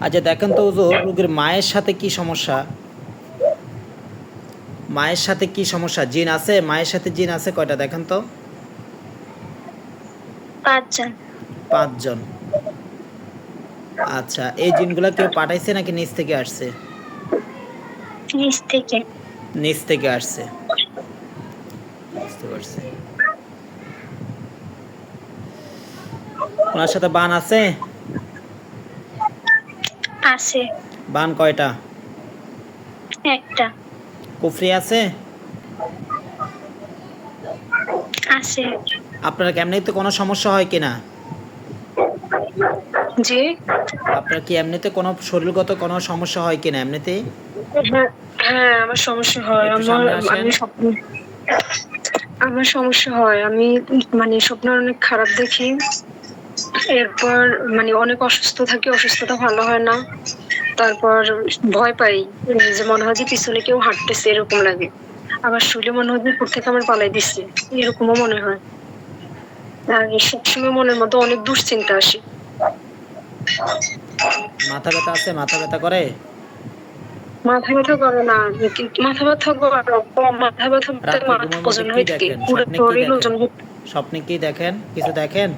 আচ্ছা দেখেন তো হুজুর, রোগীর মায়ের সাথে কি সমস্যা? মায়ের সাথে কি সমস্যা? জিন আছে? মায়ের সাথে জিন আছে কয়টা দেখেন তো? 5 জন। 5 জন। আচ্ছা, এই জিনগুলা কেউ পাঠাইছে নাকি নিচ থেকে আসছে? নিচ থেকে। নিচ থেকে আসছে। বুঝতে পারছি। ওনার সাথে বান আছে? আছে। বান কয়টা? একটা। কুফরি আছে? আছে। আপনার কি এমনিতে কোনো সমস্যা হয় কিনা? জি। আপনার কি এমনিতে কোনো শরীরগত কোনো সমস্যা হয় কিনা এমনিতেই? হ্যাঁ, হ্যাঁ, আমার সমস্যা হয়। একটু সামনে আসেন। আমার সমস্যা হয়। আমি মানে স্বপ্ন অনেক খারাপ দেখি। এরপর মানে অনেক অসুস্থ থাকি, অসুস্থতা ভালো হয় না। তারপর ভয় পাই, যে মনে হয় যে পিছনে কেউ হাঁটতেছে এরকম লাগে। আবার শুলে মনে হয় যে উপর থেকে আমার পালাই দিচ্ছে, এরকমও মনে হয়। আর সবসময় মনের মধ্যে অনেক দুশ্চিন্তা আসে। মাথা ব্যথা আছে? মাথা ব্যথা করে? মাথা ব্যথা করে না, কিন্তু মাথা ব্যথা করে, মাথা ব্যথা রাত্রে মাথা ঘুমের মধ্যে ওজন কি হয়ে থাকে, দেখেন? পুরো স্বপ্নে কি শরীর দেখেন? ওজন। স্বপ্নে কি দেখেন? কিছু দেখেন?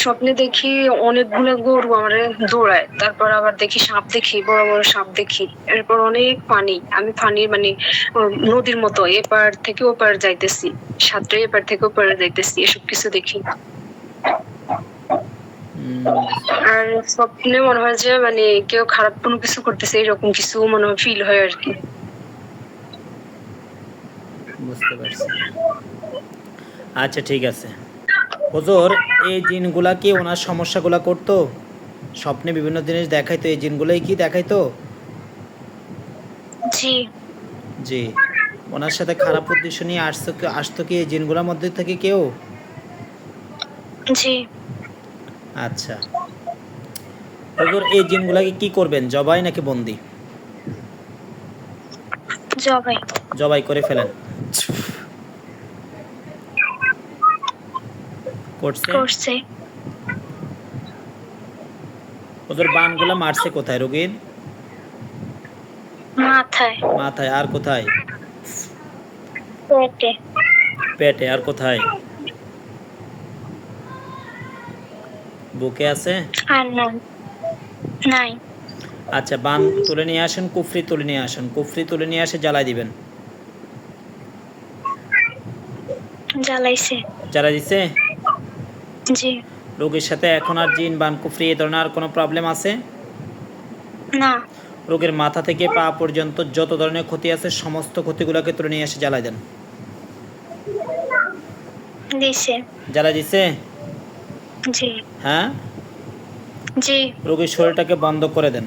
স্বপ্নে দেখি অনেকগুলো গরু আমার দৌড়ায়, তারপর আবার দেখি সাপ, দেখি বড় বড় সাপ দেখি। এরপর অনেক পানি, আমি পানি মানে নদীর মতো এপার থেকে ওপার যাইতেছি, সাঁতরে এপার থেকে ওপারে যাইতেছি, এসব কিছু দেখি। বুঝতে পারছি। আর স্বপ্নে মনে হয় যে মানে কেউ খারাপ কোনো কিছু করতেছে, এরকম কিছু মনে হয়, ফিল হয় আর কি। বুঝতে পারছি। আচ্ছা ঠিক আছে হুজুর, এই জিনগুলা কি ওনার সমস্যাগুলা করতো? স্বপ্নে বিভিন্ন জিনিস দেখাইতো, এই জিনগুলাই কি দেখাইতো? জি। জি। ওনার সাথে খারাপ উদ্দেশ্য নিয়ে আসতো কি এই জিনগুলোর মধ্যে থেকে কেউ? জি। আচ্ছা হুজুর, এই জিনগুলাকে কি করবেন, জবাই নাকি বন্দি? জবাই। জবাই করে ফেলেন। করছে? করছে। হুজুর, বানগুলা মারছে কোথায় রোগীর? মাথায়। মাথায়। আর কোথায়? পেটে। পেটে। আর কোথায়? বুকে আছে? আর নাই। নাই। আচ্ছা, বান তুলে নিয়ে আসেন, কুফরি তুলে নিয়ে আসেন, কুফরি তুলে নিয়ে আসে জ্বালাই দিবেন। জ্বালাইছে। জ্বালাই দিছে? জি। রোগীর সাথে এখন আর জিন, বান, কুফরি এই ধরনের আর কোনো প্রবলেম আছে? না। রোগীর মাথা থেকে পা পর্যন্ত যত ধরনের ক্ষতি আছে সমস্ত ক্ষতিগুলোকে তুলে নিয়ে এসে জ্বালাই দেন। দিছে। জ্বালাই দিছে? জি। হ্যাঁ। জি। রোগীর শরীরটাকে বন্ধ করে দেন।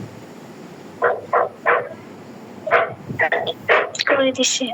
করে দিছে।